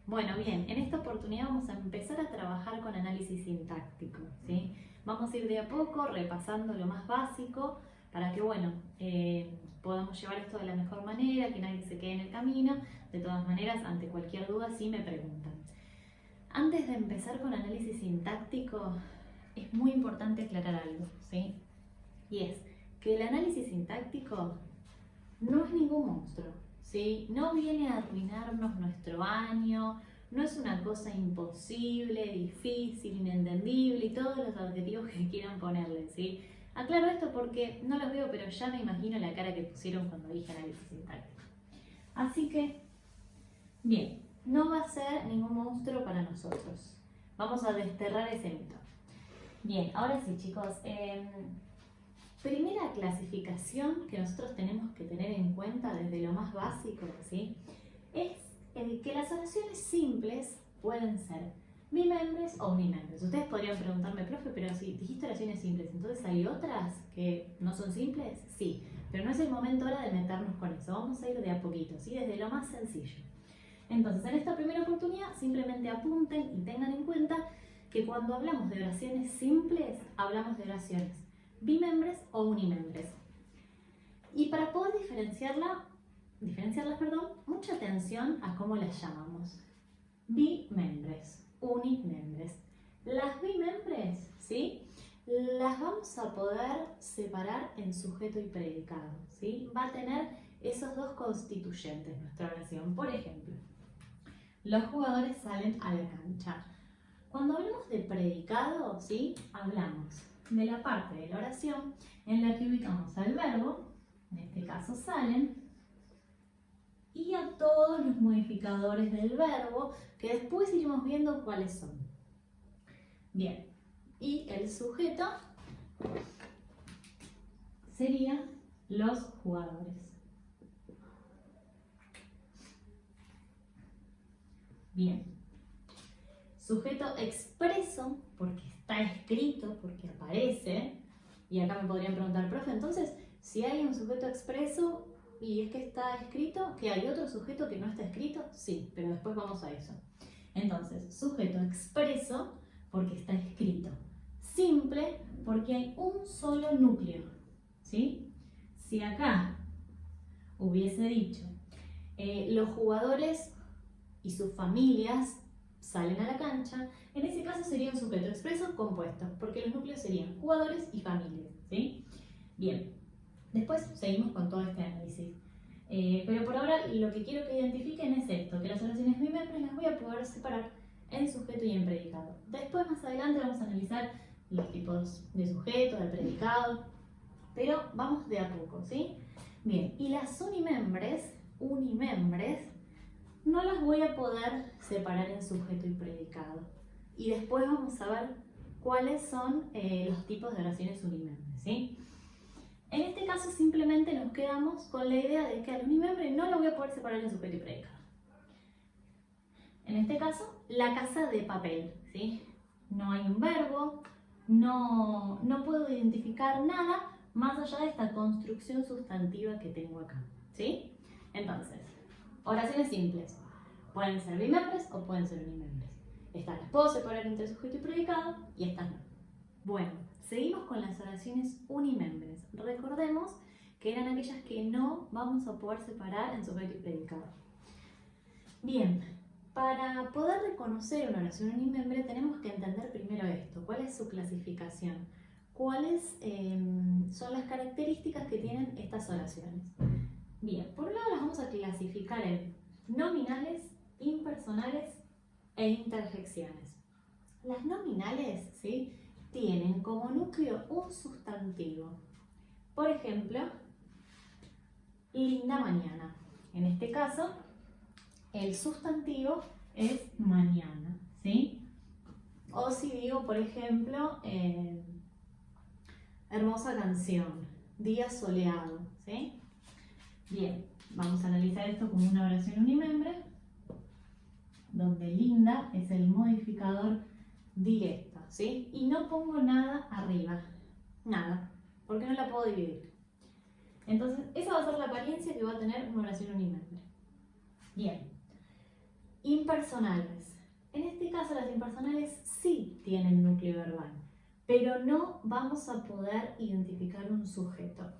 Bueno, bien, en esta oportunidad vamos a empezar a trabajar con análisis sintáctico, ¿sí? Vamos a ir de a poco repasando lo más básico para que, bueno, podamos llevar esto de la mejor manera, que nadie se quede en el camino. De todas maneras, ante cualquier duda, sí me preguntan. Antes de empezar con análisis sintáctico, es muy importante aclarar algo, ¿sí? Y es que el análisis sintáctico no es ningún monstruo, ¿sí? No viene a arruinarnos nuestro año, no es una cosa imposible, difícil, inentendible y todos los adjetivos que quieran ponerle, ¿sí? Aclaro esto porque no los veo, pero ya me imagino la cara que pusieron cuando dije análisis sintáctico. Así que, bien, no va a ser ningún monstruo para nosotros. Vamos a desterrar ese mito. Bien, ahora sí, chicos. Primera clasificación que nosotros tenemos que tener en cuenta desde lo más básico, ¿sí? Es que las oraciones simples pueden ser bimembres o unimembres. Ustedes podrían preguntarme, profe, pero si dijiste oraciones simples, ¿entonces hay otras que no son simples? Sí, pero no es el momento ahora de meternos con eso. Vamos a ir de a poquito, ¿sí? Desde lo más sencillo. Entonces, en esta primera oportunidad, simplemente apunten y tengan en cuenta que cuando hablamos de oraciones simples, hablamos de oraciones bimembres o unimembres. Y para poder diferenciarlas, mucha atención a cómo las llamamos. Bimembres, unimembres. Las bimembres, ¿sí? Las vamos a poder separar en sujeto y predicado, ¿sí? Va a tener esos dos constituyentes nuestra oración. Por ejemplo, los jugadores salen a la cancha. Cuando hablamos de predicado, ¿sí? Hablamos de la parte de la oración en la que ubicamos al verbo, en este caso salen, y a todos los modificadores del verbo, que después iremos viendo cuáles son. Bien, y el sujeto serían los jugadores. Bien. Sujeto expreso, porque está escrito, porque aparece. Y acá me podrían preguntar, profe, entonces, si hay un sujeto expreso y es que está escrito, ¿que hay otro sujeto que no está escrito? Sí, pero después vamos a eso. Entonces, sujeto expreso, porque está escrito. Simple, porque hay un solo núcleo, ¿sí? Si acá hubiese dicho, los jugadores y sus familias salen a la cancha, en ese caso sería un sujeto expreso compuesto, porque los núcleos serían jugadores y familias, ¿sí? Bien, después seguimos con todo este análisis. Pero por ahora lo que quiero que identifiquen es esto, que las oraciones bimembres las voy a poder separar en sujeto y en predicado. Después, más adelante, vamos a analizar los tipos de sujeto, de predicado, pero vamos de a poco, ¿sí? Bien, y las unimembres, no las voy a poder separar en sujeto y predicado. Y después vamos a ver cuáles son los tipos de oraciones unimembres, ¿sí? En este caso simplemente nos quedamos con la idea de que al unimembre no lo voy a poder separar en sujeto y predicado. En este caso, la casa de papel, ¿sí? No hay un verbo, no puedo identificar nada más allá de esta construcción sustantiva que tengo acá, ¿sí? Entonces, oraciones simples. Pueden ser bimembres o pueden ser unimembres. Estas las puedo separar entre sujeto y predicado y estas no. Bueno, seguimos con las oraciones unimembres. Recordemos que eran aquellas que no vamos a poder separar en sujeto y predicado. Bien, para poder reconocer una oración unimembre tenemos que entender primero esto. ¿Cuál es su clasificación? ¿Cuáles son las características que tienen estas oraciones? Bien, por un lado las vamos a clasificar en nominales, impersonales e interjecciones. Las nominales, ¿sí?, tienen como núcleo un sustantivo. Por ejemplo, linda mañana. En este caso, el sustantivo es mañana, ¿sí? O si digo, por ejemplo, hermosa canción, día soleado, ¿sí? Bien, vamos a analizar esto como una oración unimembre, donde linda es el modificador directo, ¿sí? Y no pongo nada arriba, nada, porque no la puedo dividir. Entonces, esa va a ser la apariencia que va a tener una oración unimembre. Bien. Impersonales. En este caso las impersonales sí tienen núcleo verbal, pero no vamos a poder identificar un sujeto.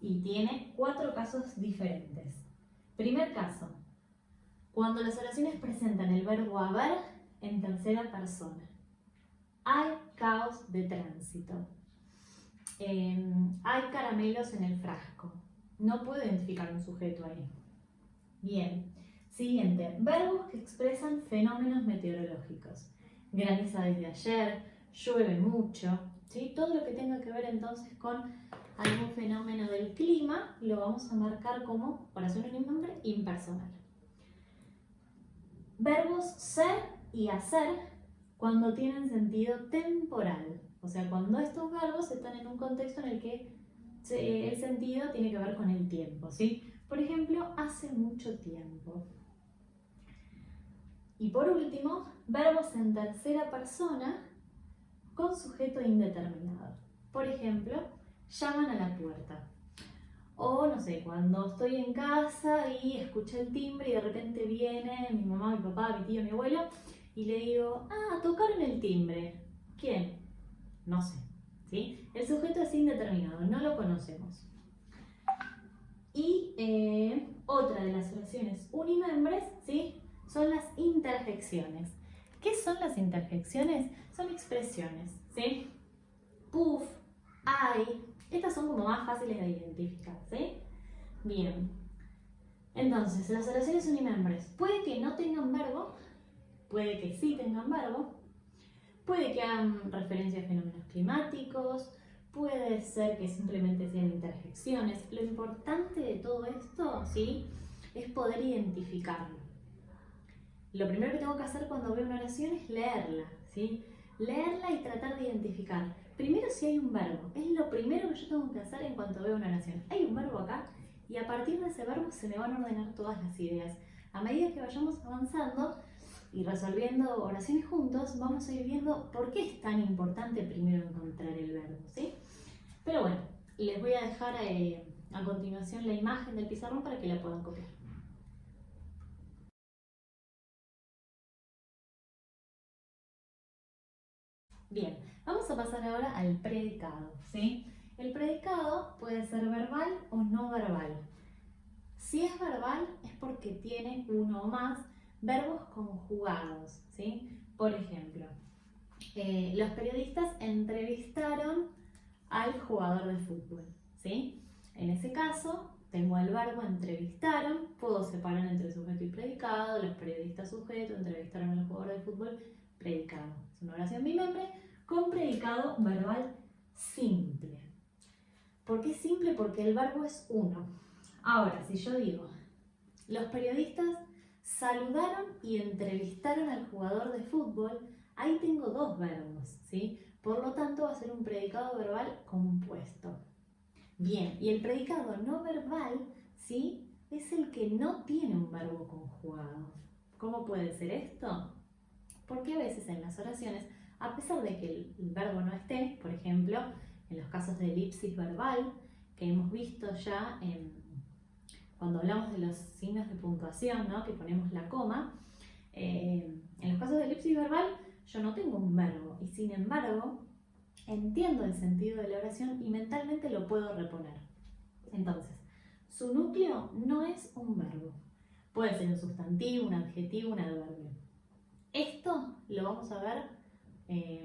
Y tiene 4 casos diferentes. Primer caso, cuando las oraciones presentan el verbo haber en tercera persona. Hay caos de tránsito. Hay caramelos en el frasco. No puedo identificar un sujeto ahí. Bien. Siguiente, verbos que expresan fenómenos meteorológicos. Graniza desde ayer, llueve mucho, ¿sí? Todo lo que tenga que ver entonces con algún fenómeno del clima lo vamos a marcar como oración unimembre impersonal. Verbos ser y hacer cuando tienen sentido temporal. O sea, cuando estos verbos están en un contexto en el que el sentido tiene que ver con el tiempo, ¿sí? Por ejemplo, hace mucho tiempo. Y por último, verbos en tercera persona con sujeto indeterminado. Por ejemplo, llaman a la puerta. O no sé, cuando estoy en casa y escuché el timbre y de repente viene mi mamá, mi papá, mi tío, mi abuelo y le digo, tocaron el timbre. ¿Quién? No sé. ¿Sí? El sujeto es indeterminado, no lo conocemos. Y otra de las oraciones unimembres, ¿sí? Son las interjecciones. ¿Qué son las interjecciones? Son expresiones, ¿sí? Puff, ay, estas son como más fáciles de identificar, ¿sí? Bien. Entonces, las oraciones unimembres, puede que no tengan verbo, puede que sí tengan verbo, puede que hagan referencia a fenómenos climáticos, puede ser que simplemente sean interjecciones. Lo importante de todo esto, ¿sí? Es poder identificarlo. Lo primero que tengo que hacer cuando veo una oración es leerla, ¿sí? Leerla y tratar de identificar. Primero si hay un verbo. Es lo primero que yo tengo que hacer en cuanto veo una oración. Hay un verbo acá y a partir de ese verbo se me van a ordenar todas las ideas. A medida que vayamos avanzando y resolviendo oraciones juntos, vamos a ir viendo por qué es tan importante primero encontrar el verbo, ¿sí? Pero bueno, les voy a dejar a continuación la imagen del pizarrón para que la puedan copiar. Bien, vamos a pasar ahora al predicado, ¿sí? El predicado puede ser verbal o no verbal. Si es verbal es porque tiene uno o más verbos conjugados, ¿sí? Por ejemplo, los periodistas entrevistaron al jugador de fútbol, ¿sí? En ese caso, tengo el verbo entrevistaron, puedo separar entre sujeto y predicado, los periodistas sujeto, entrevistaron al jugador de fútbol, predicado. Es una oración bimembre con predicado verbal simple. ¿Por qué simple? Porque el verbo es uno. Ahora, si yo digo, los periodistas saludaron y entrevistaron al jugador de fútbol, ahí tengo 2 verbos, ¿sí? Por lo tanto, va a ser un predicado verbal compuesto. Bien, y el predicado no verbal, ¿sí? Es el que no tiene un verbo conjugado. ¿Cómo puede ser esto? Porque a veces en las oraciones, a pesar de que el verbo no esté, por ejemplo, en los casos de elipsis verbal, que hemos visto ya cuando hablamos de los signos de puntuación, ¿no? Que ponemos la coma, en los casos de elipsis verbal yo no tengo un verbo y sin embargo entiendo el sentido de la oración y mentalmente lo puedo reponer. Entonces, su núcleo no es un verbo. Puede ser un sustantivo, un adjetivo, un adverbio. Esto lo vamos a ver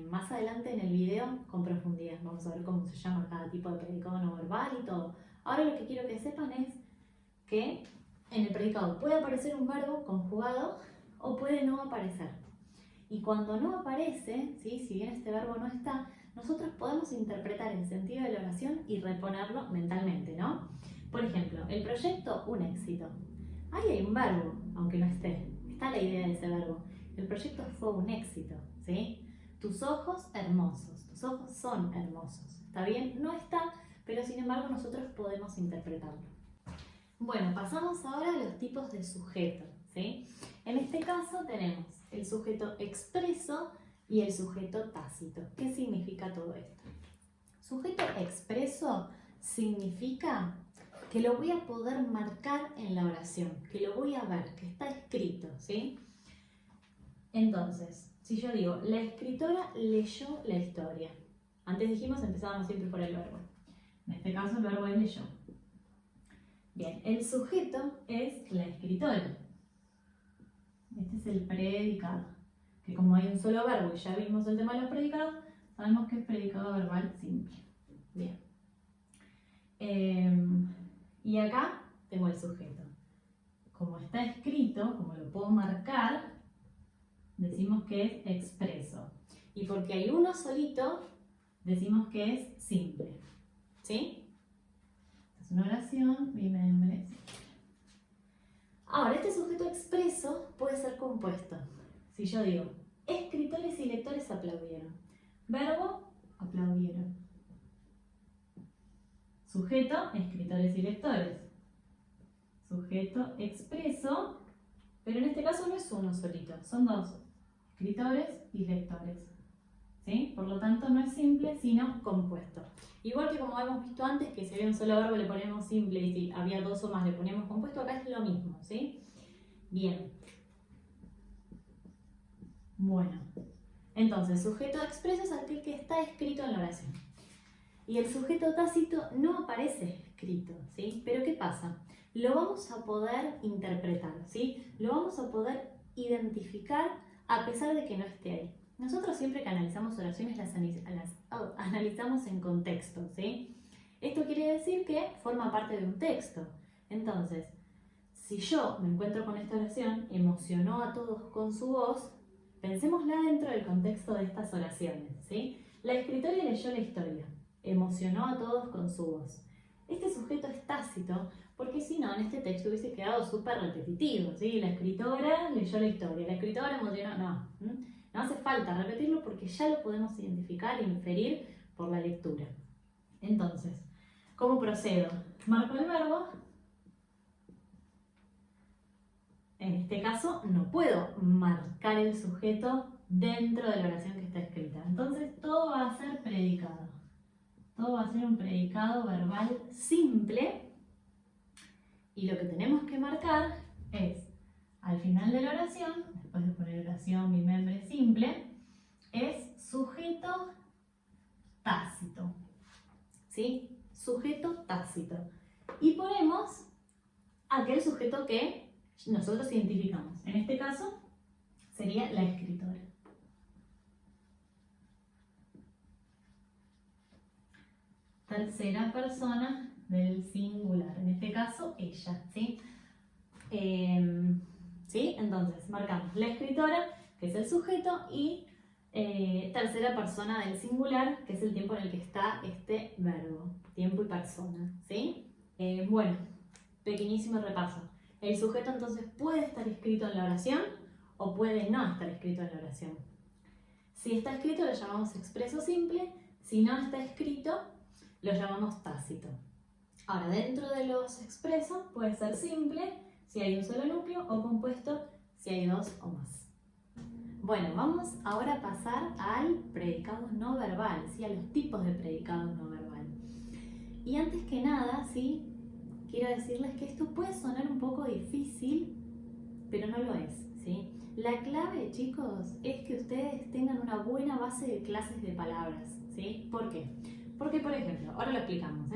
más adelante en el video con profundidad. Vamos a ver cómo se llama cada tipo de predicado no verbal y todo. Ahora lo que quiero que sepan es que en el predicado puede aparecer un verbo conjugado o puede no aparecer. Y cuando no aparece, ¿sí? Si bien este verbo no está, nosotros podemos interpretar el sentido de la oración y reponerlo mentalmente, ¿no? Por ejemplo, el proyecto, un éxito. Ahí hay un verbo, aunque no esté. Está la idea de ese verbo. El proyecto fue un éxito, ¿sí? Tus ojos hermosos. Tus ojos son hermosos. ¿Está bien? No está, pero sin embargo nosotros podemos interpretarlo. Bueno, pasamos ahora a los tipos de sujeto, ¿sí? En este caso tenemos el sujeto expreso y el sujeto tácito. ¿Qué significa todo esto? Sujeto expreso significa que lo voy a poder marcar en la oración, que lo voy a ver, que está escrito, ¿sí? Entonces, si yo digo, la escritora leyó la historia. Antes dijimos, empezábamos siempre por el verbo. En este caso el verbo es leyó. Bien, el sujeto es la escritora. Este es el predicado. Que como hay un solo verbo y ya vimos el tema de los predicados, sabemos que es predicado verbal simple. Bien. Y acá tengo el sujeto. Como está escrito, como lo puedo marcar, decimos que es expreso. Y porque hay uno solito, decimos que es simple. ¿Sí? Es una oración, mi membre. Ahora, este sujeto expreso puede ser compuesto. Si yo digo, escritores y lectores aplaudieron. Verbo, aplaudieron. Sujeto, escritores y lectores. Sujeto expreso, pero en este caso no es uno solito, son dos. Escritores y lectores. ¿Sí? Por lo tanto no es simple, sino compuesto. Igual que como hemos visto antes, que si había un solo verbo le ponemos simple y si había dos o más le ponemos compuesto, acá es lo mismo, ¿sí? Bien. Bueno. Entonces, sujeto expreso es aquel que está escrito en la oración. Y el sujeto tácito no aparece escrito, ¿sí? Pero ¿qué pasa? Lo vamos a poder interpretar, ¿sí? Lo vamos a poder identificar a pesar de que no esté ahí. Nosotros siempre que analizamos oraciones las analizamos en contexto, ¿sí? Esto quiere decir que forma parte de un texto. Entonces, si yo me encuentro con esta oración, emocionó a todos con su voz, pensémosla dentro del contexto de estas oraciones, ¿sí? La escritora leyó la historia, emocionó a todos con su voz. Este sujeto es tácito porque si no, en este texto hubiese quedado súper repetitivo, ¿sí? La escritora leyó la historia, la escritora emocionó, no. No hace falta repetirlo porque ya lo podemos identificar e inferir por la lectura. Entonces, ¿cómo procedo? Marco el verbo. En este caso, no puedo marcar el sujeto dentro de la oración que está escrita. Entonces, todo va a ser predicado. Todo va a ser un predicado verbal simple. Y lo que tenemos que marcar es, al final de la oración, después de poner oración, mi membre simple, es sujeto tácito. ¿Sí? Sujeto tácito. Y ponemos aquel sujeto que nosotros identificamos. En este caso, sería la escritora. Tercera persona del singular. En este caso, ella. ¿Sí? ¿Sí? Entonces, marcamos la escritora, que es el sujeto, y tercera persona del singular, que es el tiempo en el que está este verbo. Tiempo y persona. ¿Sí? Bueno, pequeñísimo repaso. El sujeto entonces puede estar escrito en la oración o puede no estar escrito en la oración. Si está escrito lo llamamos expreso simple, si no está escrito lo llamamos tácito. Ahora, dentro de los expresos puede ser simple si hay un solo núcleo o compuesto si hay dos o más. Bueno, vamos ahora a pasar al predicado no verbal, ¿sí? A los tipos de predicado no verbal. Y antes que nada, ¿sí? Quiero decirles que esto puede sonar un poco difícil, pero no lo es, ¿sí? La clave, chicos, es que ustedes tengan una buena base de clases de palabras, ¿sí? ¿Por qué? Porque, por ejemplo, ahora lo explicamos,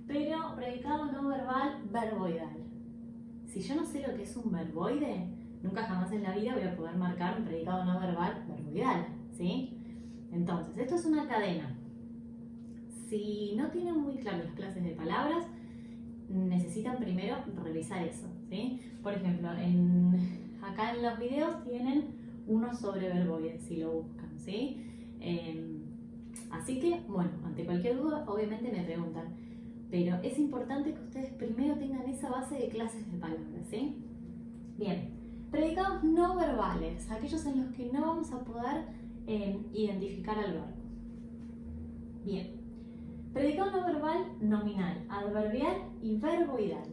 pero predicado no verbal, verboidal. Si yo no sé lo que es un verboide, nunca jamás en la vida voy a poder marcar un predicado no verbal, verboidal, ¿sí? Entonces, esto es una cadena. Si no tienen muy claras las clases de palabras, necesitan primero revisar eso, ¿sí? Por ejemplo, acá en los videos tienen uno sobre verboides, si lo buscan, ¿sí? Así que, bueno, ante cualquier duda, obviamente me preguntan. Pero es importante que ustedes primero tengan esa base de clases de palabras, ¿sí? Bien, predicados no verbales, aquellos en los que no vamos a poder identificar al verbo. Bien, predicado no verbal nominal, adverbial y verboidal.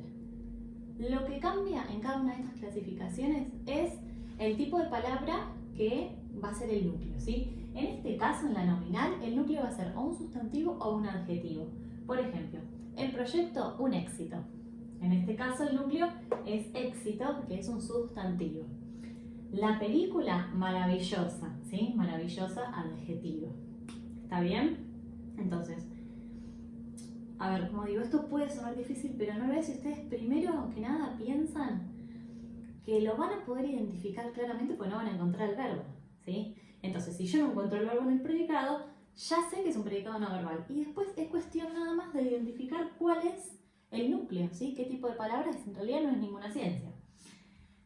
Lo que cambia en cada una de estas clasificaciones es el tipo de palabra que va a ser el núcleo, ¿sí? En este caso, en la nominal, el núcleo va a ser o un sustantivo o un adjetivo. Por ejemplo, el proyecto, un éxito. En este caso, el núcleo es éxito, que es un sustantivo. La película, maravillosa, ¿sí? Maravillosa, adjetivo. ¿Está bien? Entonces, a ver, como digo, esto puede sonar difícil, pero no lo es si ustedes primero que nada piensan que lo van a poder identificar claramente porque no van a encontrar el verbo, ¿sí? Entonces, si yo no encuentro el verbo en el predicado, ya sé que es un predicado no verbal. Y después es cuestión nada más de identificar cuál es el núcleo, ¿sí? ¿Qué tipo de palabras? En realidad no es ninguna ciencia.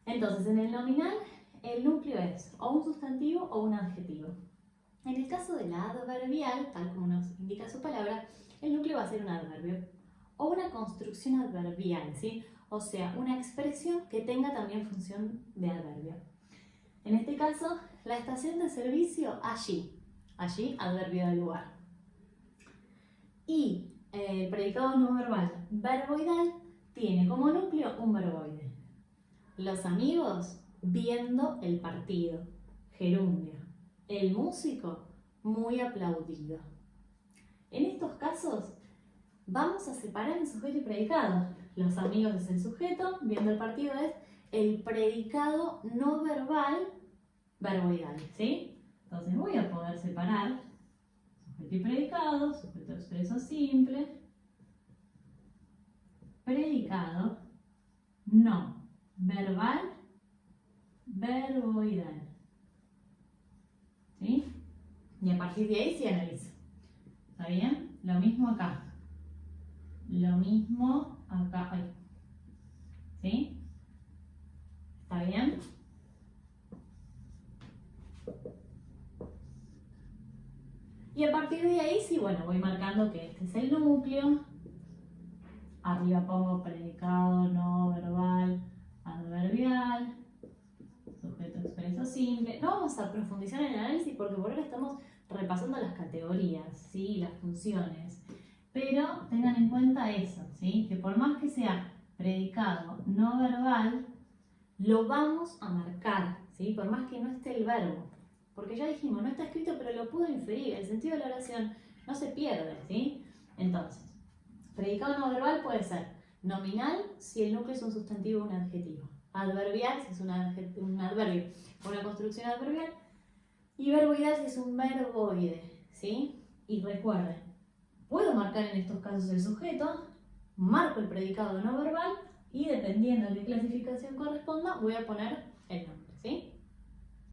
Entonces, en el nominal, el núcleo es o un sustantivo o un adjetivo. En el caso de la adverbial, tal como nos indica su palabra, el núcleo va a ser un adverbio o una construcción adverbial, ¿sí? O sea, una expresión que tenga también función de adverbio. En este caso, la estación de servicio, allí. Allí, adverbio del lugar. Y el predicado no verbal verboidal tiene como núcleo un verboide. Los amigos viendo el partido, gerundio. El músico muy aplaudido. En estos casos vamos a separar el sujeto y predicado. Los amigos es el sujeto, viendo el partido es el predicado no verbal verboidal, ¿sí? Entonces voy a poder separar sujeto y predicado, sujeto expreso simple, predicado no verbal verboidal, ¿sí? Y a partir de ahí se analiza. ¿Está bien? Lo mismo acá. Lo mismo acá. Ay. ¿Sí? ¿Está bien? Y a partir de ahí, sí, bueno, voy marcando que este es el núcleo. Arriba pongo predicado no verbal adverbial, sujeto expreso simple. No vamos a profundizar en el análisis porque por ahora estamos repasando las categorías, ¿sí? Las funciones. Pero tengan en cuenta eso, ¿sí? Que por más que sea predicado no verbal, lo vamos a marcar, ¿sí? Por más que no esté el verbo. Porque ya dijimos, no está escrito, pero lo puedo inferir. El sentido de la oración no se pierde, ¿sí? Entonces, predicado no verbal puede ser nominal si el núcleo es un sustantivo o un adjetivo. Adverbial si es un adverbio o una construcción adverbial. Y verboidal si es un verboide, ¿sí? Y recuerden, puedo marcar en estos casos el sujeto, marco el predicado no verbal y dependiendo de qué clasificación corresponda, voy a poner